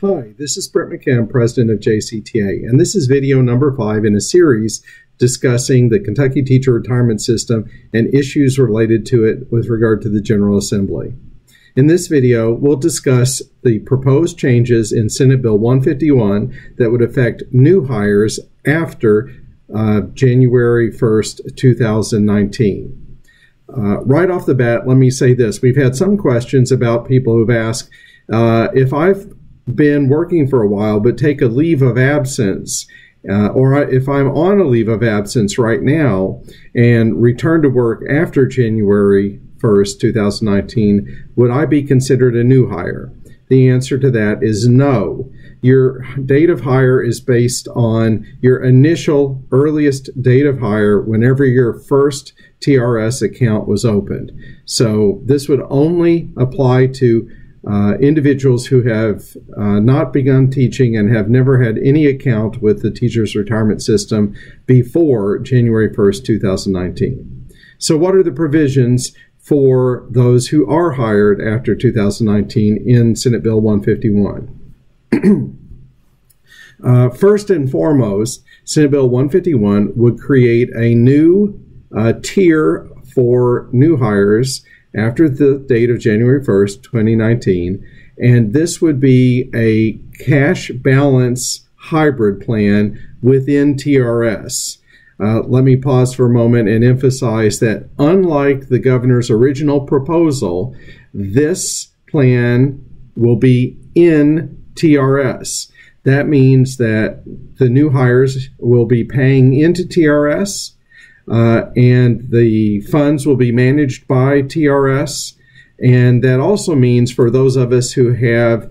Hi, this is Brett McKim, President of JCTA, and this is video number 5 in a series discussing the Kentucky Teacher Retirement System and issues related to it with regard to the General Assembly. In this video, we'll discuss the proposed changes in Senate Bill 151 that would affect new hires after January 1st, 2019. Right off the bat, let me say this. We've had some questions about people who've asked, if I've been working for a while but take a leave of absence, or if I'm on a leave of absence right now and return to work after January 1st, 2019, would I be considered a new hire? The answer to that is no. Your date of hire is based on your initial earliest date of hire whenever your first TRS account was opened. So this would only apply to individuals who have not begun teaching and have never had any account with the Teachers Retirement System before January 1st, 2019. So what are the provisions for those who are hired after 2019 in Senate Bill 151? First and foremost, Senate Bill 151 would create a new tier for new hires after the date of January 1st, 2019, and this would be a cash balance hybrid plan within TRS. Let me pause for a moment and emphasize that unlike the governor's original proposal, this plan will be in TRS. That means that the new hires will be paying into TRS, and the funds will be managed by TRS. And that also means for those of us who have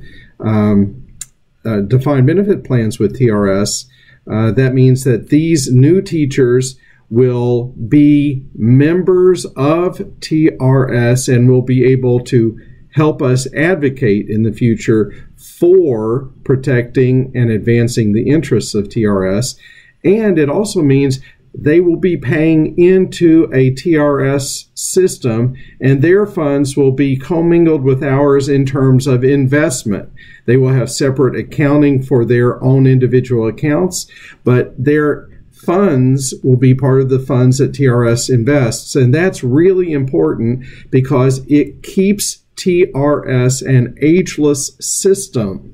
defined benefit plans with TRS, that means that these new teachers will be members of TRS and will be able to help us advocate in the future for protecting and advancing the interests of TRS. And it also means they will be paying into a TRS system, and their funds will be commingled with ours in terms of investment. They will have separate accounting for their own individual accounts, but their funds will be part of the funds that TRS invests. And that's really important because it keeps TRS an ageless system.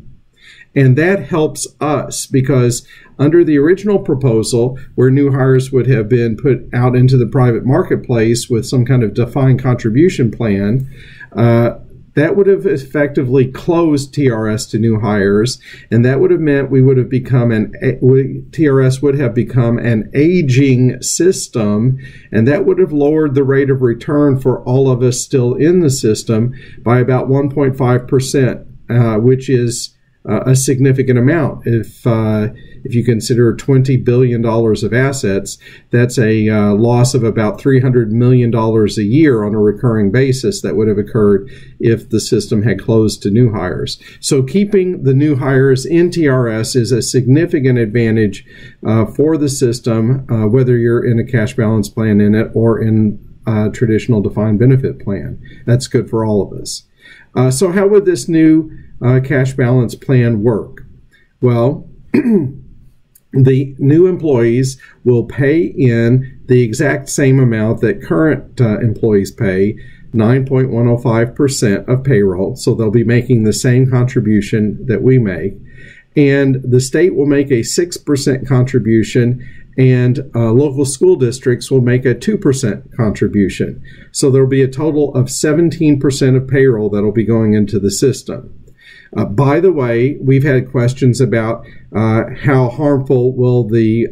And that helps us because under the original proposal, where new hires would have been put out into the private marketplace with some kind of defined contribution plan, that would have effectively closed TRS to new hires, and that would have meant we would have become TRS would have become an aging system, and that would have lowered the rate of return for all of us still in the system by about 1.5%, which is a significant amount. If you consider $20 billion of assets, that's a loss of about $300 million a year on a recurring basis that would have occurred if the system had closed to new hires. So keeping the new hires in TRS is a significant advantage for the system, whether you're in a cash balance plan in it or in a traditional defined benefit plan. That's good for all of us. So how would this new cash balance plan work? Well, the new employees will pay in the exact same amount that current employees pay, 9.105% of payroll. So they'll be making the same contribution that we make. And the state will make a 6% contribution, and local school districts will make a 2% contribution. So there will be a total of 17% of payroll that will be going into the system. By the way, we've had questions about how harmful will the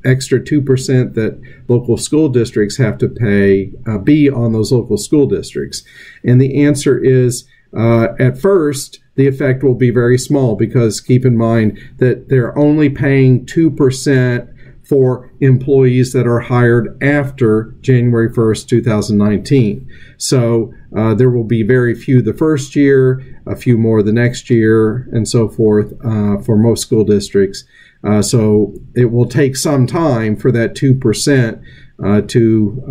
extra 2% that local school districts have to pay be on those local school districts. And the answer is, at first, the effect will be very small because keep in mind that they're only paying 2% for employees that are hired after January 1st, 2019. So there will be very few the first year, a few more the next year, and so forth for most school districts. So it will take some time for that 2% to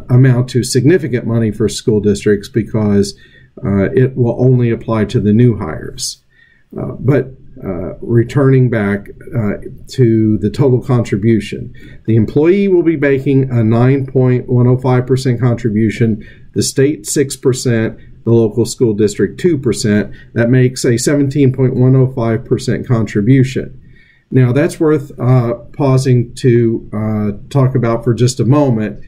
amount to significant money for school districts because it will only apply to the new hires. but returning back to the total contribution. The employee will be making a 9.105% contribution, the state 6%, the local school district 2%. That makes a 17.105% contribution. Now that's worth pausing to talk about for just a moment.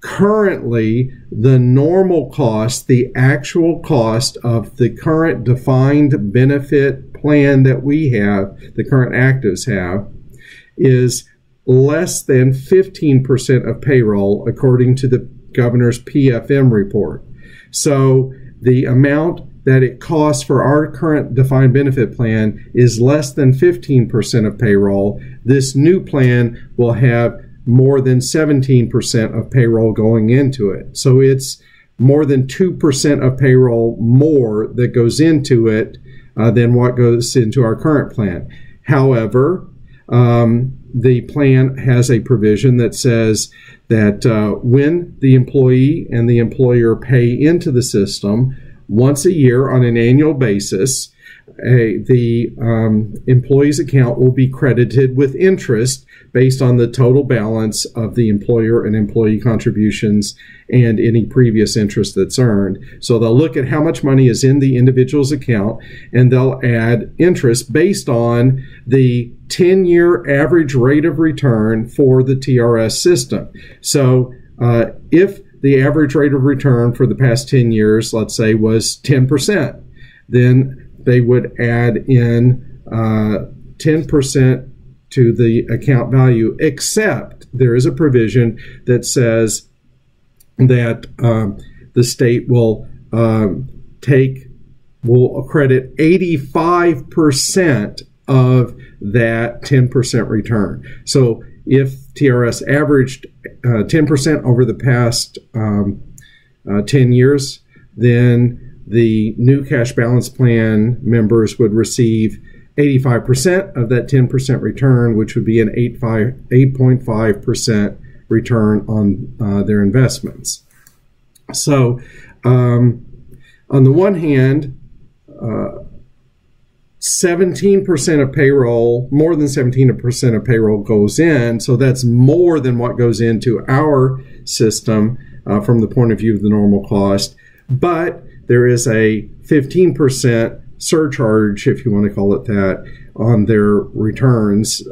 Currently, the normal cost, the actual cost of the current defined benefit plan that we have, the current actives have, is less than 15% of payroll, according to the governor's PFM report. So the amount that it costs for our current defined benefit plan is less than 15% of payroll. This new plan will have more than 17% of payroll going into it. So it's more than 2% of payroll more that goes into it than what goes into our current plan. However, the plan has a provision that says that when the employee and the employer pay into the system once a year on an annual basis, the employee's account will be credited with interest based on the total balance of the employer and employee contributions and any previous interest that's earned. So they'll look at how much money is in the individual's account, and they'll add interest based on the 10-year average rate of return for the TRS system. So if the average rate of return for the past 10 years, let's say, was 10%, then they would add in 10% to the account value, except there is a provision that says that the state will credit 85% of that 10% return. So if TRS averaged 10% over the past 10 years, then the new cash balance plan members would receive 85% of that 10% return, which would be an 8.5% return on their investments. So on the one hand, 17% of payroll, more than 17% of payroll goes in, so that's more than what goes into our system from the point of view of the normal cost. But there is a 15% surcharge, if you want to call it that, on their returns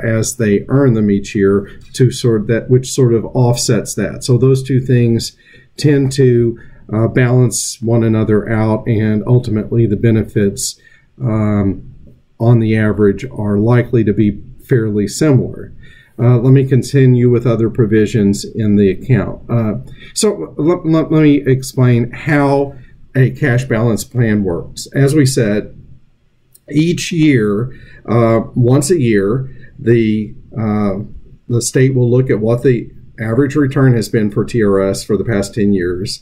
as they earn them each year, which sort of offsets that. So those two things tend to balance one another out, and ultimately the benefits on the average are likely to be fairly similar. Let me continue with other provisions in the account. So let me explain how a cash balance plan works. As we said, each year, once a year, the state will look at what the average return has been for TRS for the past 10 years,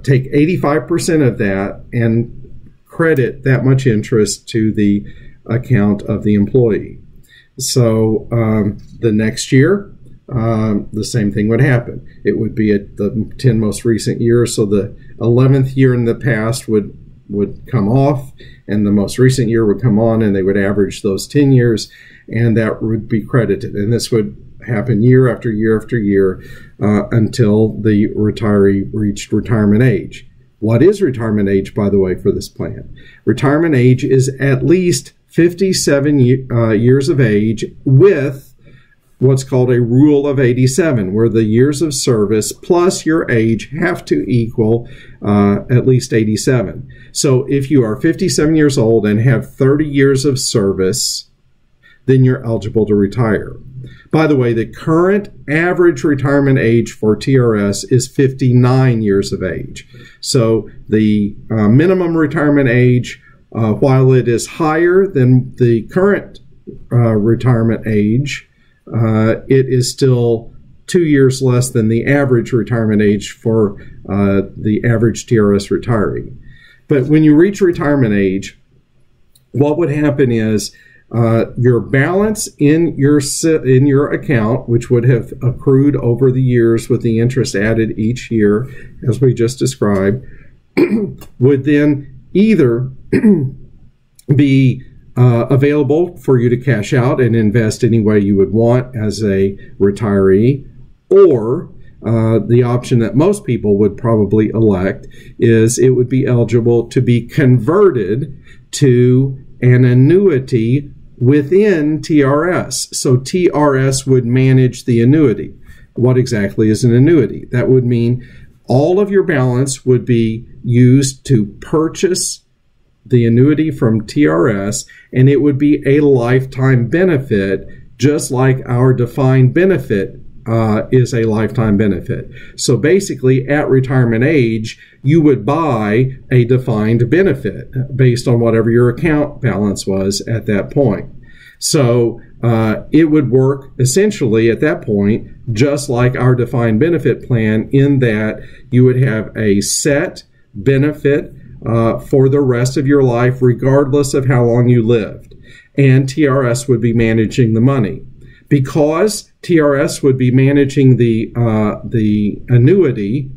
take 85% of that, and credit that much interest to the account of the employee. So the next year, the same thing would happen. It would be at the 10 most recent years, so the 11th year in the past would come off, and the most recent year would come on, and they would average those 10 years, and that would be credited. And this would happen year after year after year until the retiree reached retirement age. What is retirement age, by the way, for this plan? Retirement age is at least 57 years of age with what's called a rule of 87, where the years of service plus your age have to equal at least 87. So if you are 57 years old and have 30 years of service, then you're eligible to retire. By the way, the current average retirement age for TRS is 59 years of age. So the minimum retirement age, while it is higher than the current retirement age, it is still 2 years less than the average retirement age for the average TRS retiree. But when you reach retirement age, what would happen is your balance in your account, which would have accrued over the years with the interest added each year, as we just described, would then either be available for you to cash out and invest any way you would want as a retiree, or the option that most people would probably elect is it would be eligible to be converted to an annuity within TRS. So TRS would manage the annuity. What exactly is an annuity? That would mean all of your balance would be used to purchase the annuity from TRS, and it would be a lifetime benefit, just like our defined benefit is a lifetime benefit. So basically, at retirement age, you would buy a defined benefit based on whatever your account balance was at that point. So it would work essentially at that point just like our defined benefit plan, in that you would have a set benefit for the rest of your life, regardless of how long you lived. And TRS would be managing the money. Because TRS would be managing the annuity,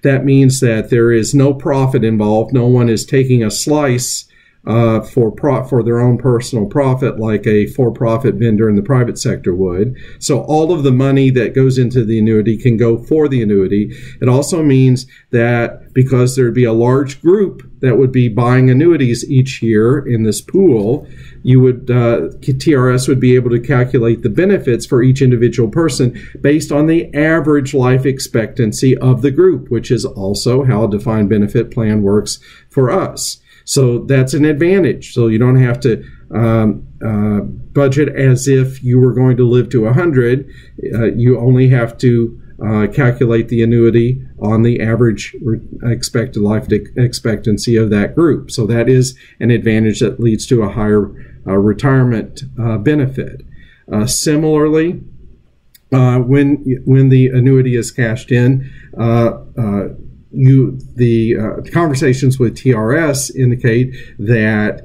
that means that there is no profit involved. No one is taking a slice for their own personal profit like a for-profit vendor in the private sector would. So all of the money that goes into the annuity can go for the annuity. It also means that because there'd be a large group that would be buying annuities each year in this pool, you would TRS would be able to calculate the benefits for each individual person based on the average life expectancy of the group, which is also how a defined benefit plan works for us. So that's an advantage. So you don't have to budget as if you were going to live to 100. You only have to calculate the annuity on the average expected life expectancy of that group. So that is an advantage that leads to a higher retirement benefit. Similarly, when the annuity is cashed in, the conversations with TRS indicate that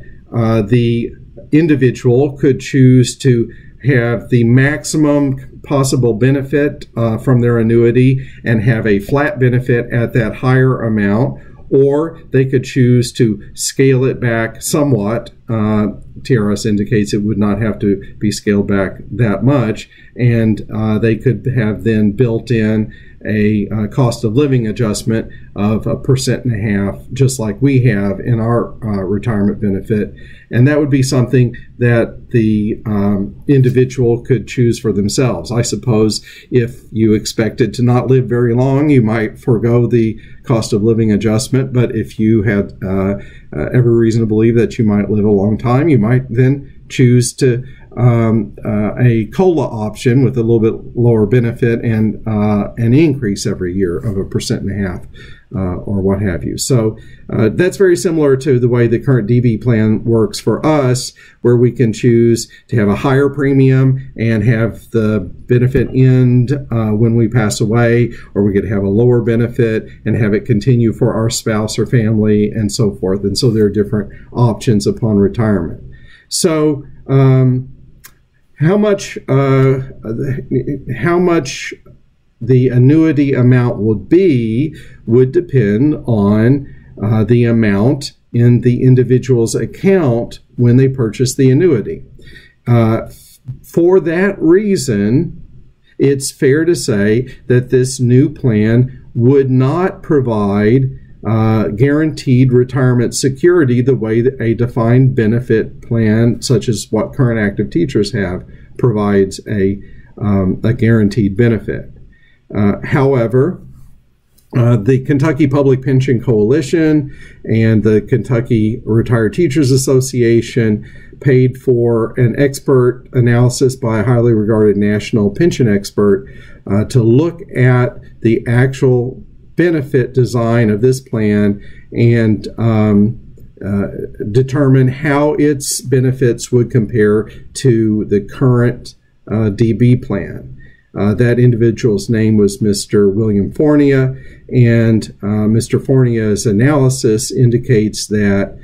the individual could choose to have the maximum possible benefit from their annuity and have a flat benefit at that higher amount, or they could choose to scale it back somewhat. TRS indicates it would not have to be scaled back that much, and they could have then built in a cost of living adjustment of 1.5%, just like we have in our retirement benefit. And that would be something that the individual could choose for themselves. I suppose if you expected to not live very long, you might forego the cost of living adjustment. But if you had every reason to believe that you might live a long time, you might then choose to a COLA option with a little bit lower benefit and an increase every year of 1.5%, or what have you. So that's very similar to the way the current DB plan works for us, where we can choose to have a higher premium and have the benefit end when we pass away, or we could have a lower benefit and have it continue for our spouse or family, and so forth. And so there are different options upon retirement. So how much the annuity amount would be would depend on the amount in the individual's account when they purchase the annuity. For that reason, it's fair to say that this new plan would not provide guaranteed retirement security the way that a defined benefit plan, such as what current active teachers have, provides a guaranteed benefit. However, the Kentucky Public Pension Coalition and the Kentucky Retired Teachers Association paid for an expert analysis by a highly regarded national pension expert to look at the actual benefit design of this plan and determine how its benefits would compare to the current DB plan. That individual's name was Mr. William Fournier, and Mr. Fournier's analysis indicates that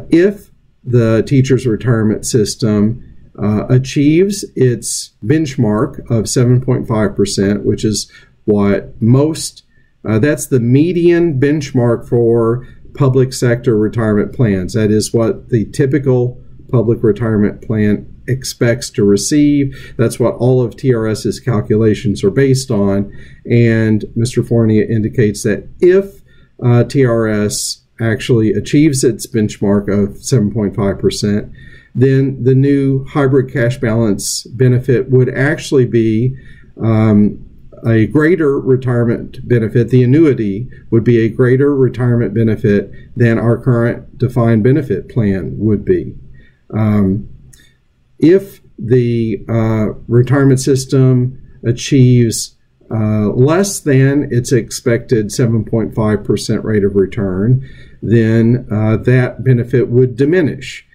if the teacher's retirement system achieves its benchmark of 7.5%, which is what most that's the median benchmark for public sector retirement plans. That is what the typical public retirement plan expects to receive. That's what all of TRS's calculations are based on. And Mr. Fornia indicates that if TRS actually achieves its benchmark of 7.5%, then the new hybrid cash balance benefit would actually be a greater retirement benefit. The annuity would be a greater retirement benefit than our current defined benefit plan would be. If the retirement system achieves less than its expected 7.5% rate of return, then that benefit would diminish.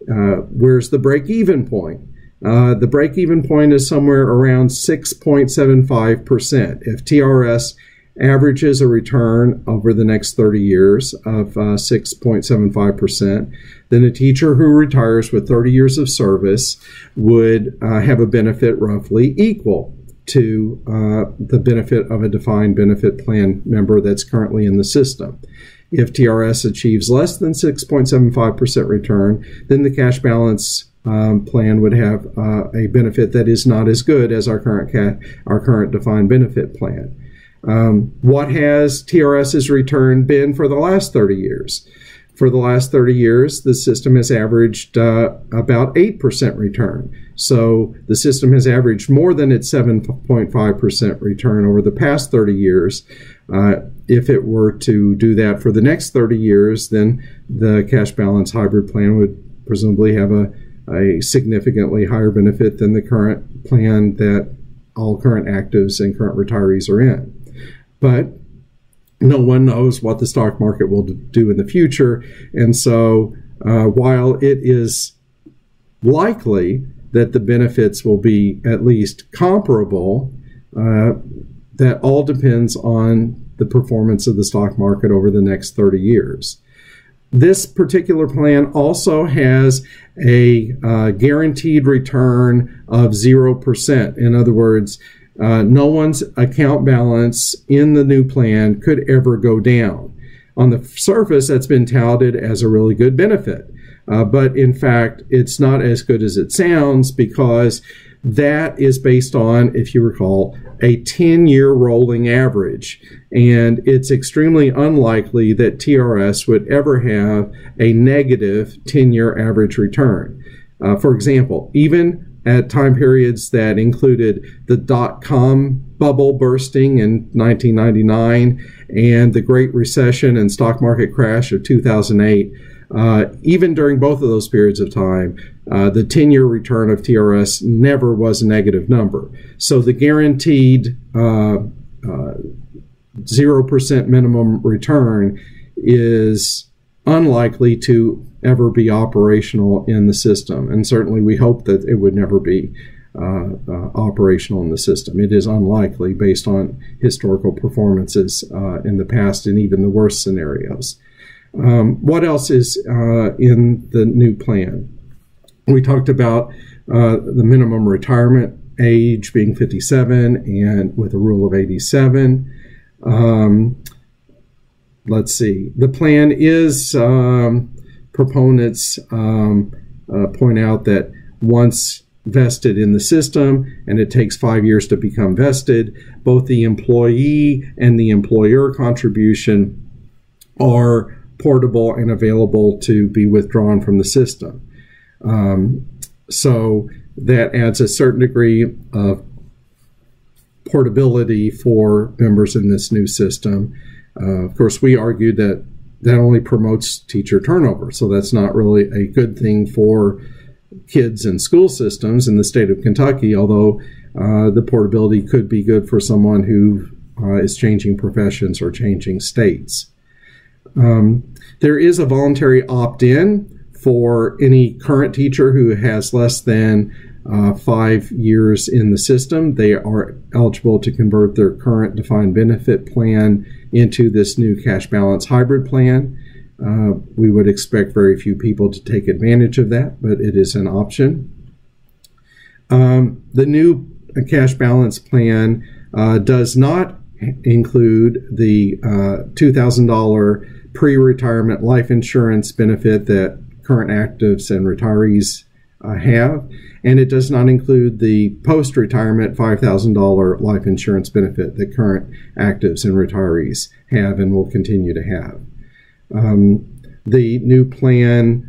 Where's the break-even point? The break-even point is somewhere around 6.75%. If TRS averages a return over the next 30 years of 6.75%, then a teacher who retires with 30 years of service would have a benefit roughly equal to the benefit of a defined benefit plan member that's currently in the system. If TRS achieves less than 6.75% return, then the cash balance plan would have a benefit that is not as good as our current defined benefit plan. What has TRS's return been for the last 30 years? For the last 30 years, the system has averaged about 8% return. So the system has averaged more than its 7.5% return over the past 30 years. If it were to do that for the next 30 years, then the cash balance hybrid plan would presumably have a significantly higher benefit than the current plan that all current actives and current retirees are in. But no one knows what the stock market will do in the future. And so while it is likely that the benefits will be at least comparable, that all depends on the performance of the stock market over the next 30 years. This particular plan also has a guaranteed return of 0%. In other words, no one's account balance in the new plan could ever go down. On the surface, that's been touted as a really good benefit. But in fact, it's not as good as it sounds, because that is based on, if you recall, a 10-year rolling average. And it's extremely unlikely that TRS would ever have a negative 10-year average return. For example, even at time periods that included the dot-com bubble bursting in 1999 and the Great Recession and stock market crash of 2008, even during both of those periods of time, the 10-year return of TRS never was a negative number. So the guaranteed 0% minimum return is unlikely to ever be operational in the system. And certainly we hope that it would never be operational in the system. It is unlikely based on historical performances in the past and even the worst scenarios. What else is in the new plan? We talked about the minimum retirement age being 57 and with a rule of 87. Let's see. The plan is, proponents point out that once vested in the system, and it takes 5 years to become vested, both the employee and the employer contribution are portable and available to be withdrawn from the system. So that adds a certain degree of portability for members in this new system. Of course, we argued that that only promotes teacher turnover, so that's not really a good thing for kids and school systems in the state of Kentucky, although the portability could be good for someone who is changing professions or changing states. There is a voluntary opt-in for any current teacher who has less than 5 years in the system. They are eligible to convert their current defined benefit plan into this new cash balance hybrid plan. We would expect very few people to take advantage of that, but it is an option. The new cash balance plan does not include the $2,000 pre-retirement life insurance benefit that current actives and retirees have, and it does not include the post-retirement $5,000 life insurance benefit that current actives and retirees have and will continue to have. The new plan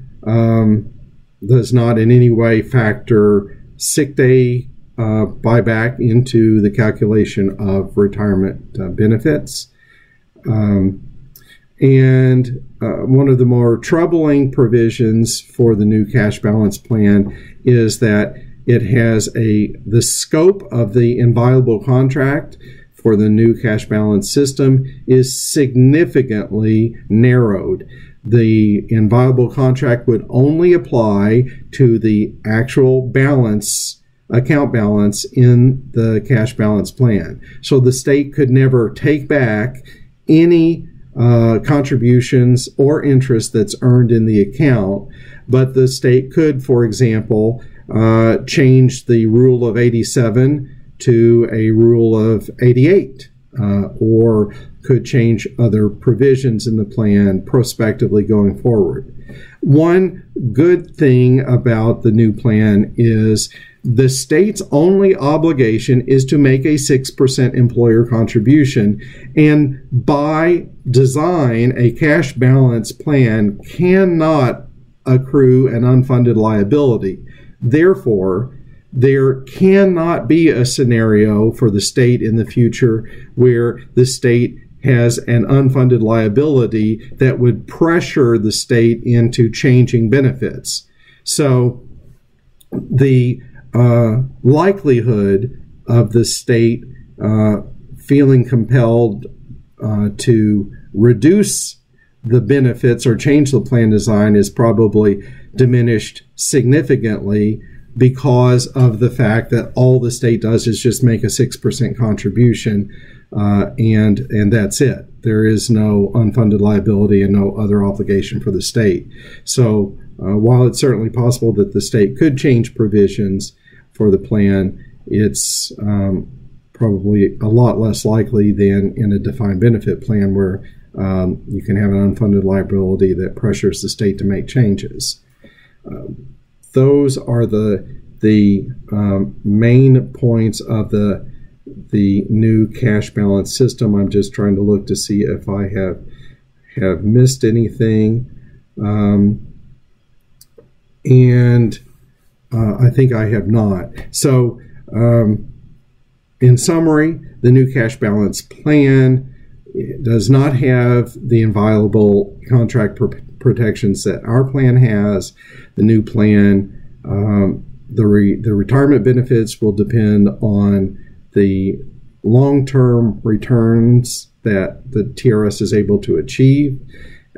does not in any way factor sick day buyback into the calculation of retirement benefits. And one of the more troubling provisions for the new cash balance plan is that it has the scope of the inviolable contract for the new cash balance system is significantly narrowed. The inviolable contract would only apply to the actual balance, account balance in the cash balance plan. So the state could never take back any contributions or interest that's earned in the account, but the state could, for example, change the rule of 87 to a rule of 88, or could change other provisions in the plan prospectively going forward. One good thing about the new plan is the state's only obligation is to make a 6% employer contribution, and by design, a cash balance plan cannot accrue an unfunded liability. Therefore, there cannot be a scenario for the state in the future where the state has an unfunded liability that would pressure the state into changing benefits. So the likelihood of the state feeling compelled to reduce the benefits or change the plan design is probably diminished significantly because of the fact that all the state does is just make a 6% contribution, and that's it. There is no unfunded liability and no other obligation for the state. So while it's certainly possible that the state could change provisions for the plan, it's probably a lot less likely than in a defined benefit plan where you can have an unfunded liability that pressures the state to make changes. Those are the main points of the new cash balance system. I'm just trying to look to see if I have missed anything. And I think I have not. So in summary, the new cash balance plan does not have the inviolable contract protections that our plan has. The new plan, the retirement benefits will depend on the long-term returns that the TRS is able to achieve,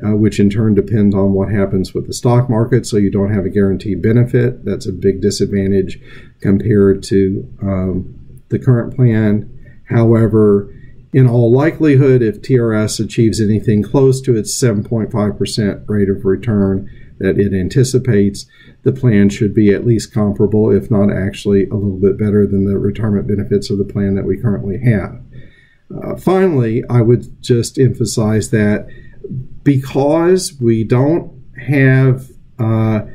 which in turn depend on what happens with the stock market, so you don't have a guaranteed benefit. That's a big disadvantage compared to the current plan. However, in all likelihood, if TRS achieves anything close to its 7.5% rate of return that it anticipates, the plan should be at least comparable, if not actually a little bit better than the retirement benefits of the plan that we currently have. Finally, I would just emphasize that because we won't have a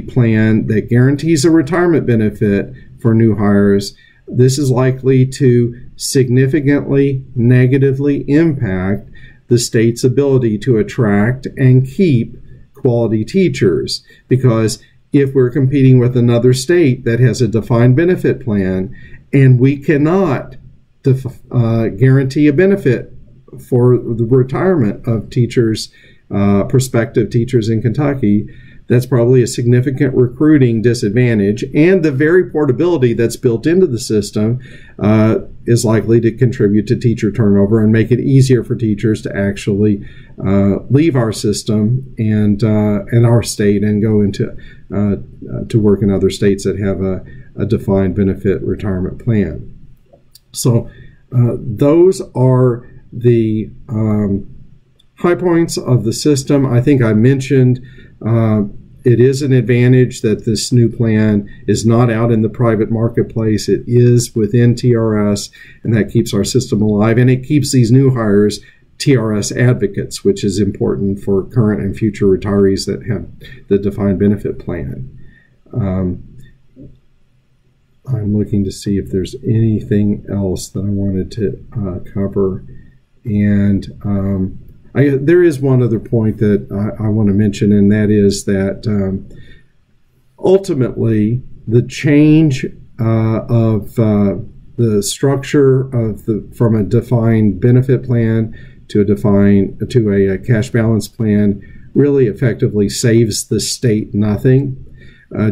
plan that guarantees a retirement benefit for new hires, this is likely to significantly negatively impact the state's ability to attract and keep quality teachers. Because if we're competing with another state that has a defined benefit plan and we cannot guarantee a benefit for the retirement of teachers, prospective teachers in Kentucky, that's probably a significant recruiting disadvantage, and the very portability that's built into the system is likely to contribute to teacher turnover and make it easier for teachers to actually leave our system and our state and go into to work in other states that have a defined benefit retirement plan. So those are the high points of the system. I think I mentioned it is an advantage that this new plan is not out in the private marketplace. It is within TRS, and that keeps our system alive, and it keeps these new hires TRS advocates, which is important for current and future retirees that have the defined benefit plan. I'm looking to see if there's anything else that I wanted to cover. And there is one other point that I want to mention, and that is that ultimately the change of the structure of from a defined benefit plan to a cash balance plan really effectively saves the state nothing.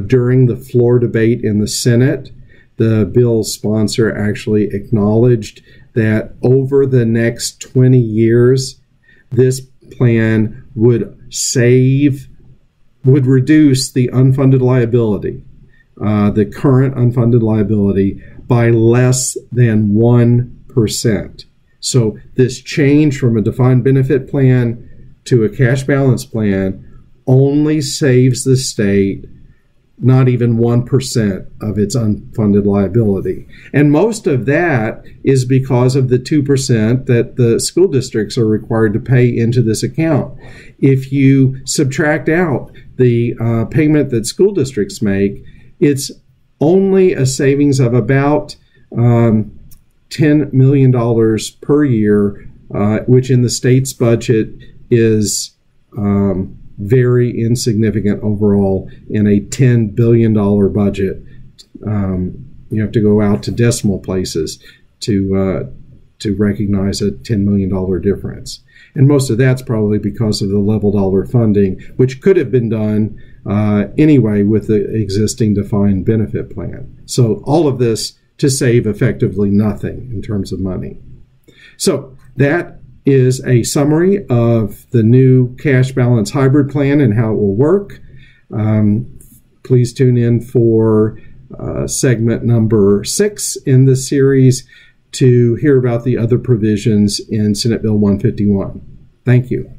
During the floor debate in the Senate, the bill's sponsor actually acknowledged that over the next 20 years, this plan would reduce the unfunded liability, the current unfunded liability, by less than 1%. So this change from a defined benefit plan to a cash balance plan only saves the state not even 1% of its unfunded liability. And most of that is because of the 2% that the school districts are required to pay into this account. If you subtract out the payment that school districts make, it's only a savings of about $10 million per year, which in the state's budget is very insignificant overall in a $10 billion budget. You have to go out to decimal places to recognize a $10 million difference. And most of that's probably because of the level dollar funding, which could have been done anyway with the existing defined benefit plan. So all of this to save effectively nothing in terms of money. So that is a summary of the new cash balance hybrid plan and how it will work. Please tune in for segment number 6 in this series to hear about the other provisions in Senate Bill 151. Thank you.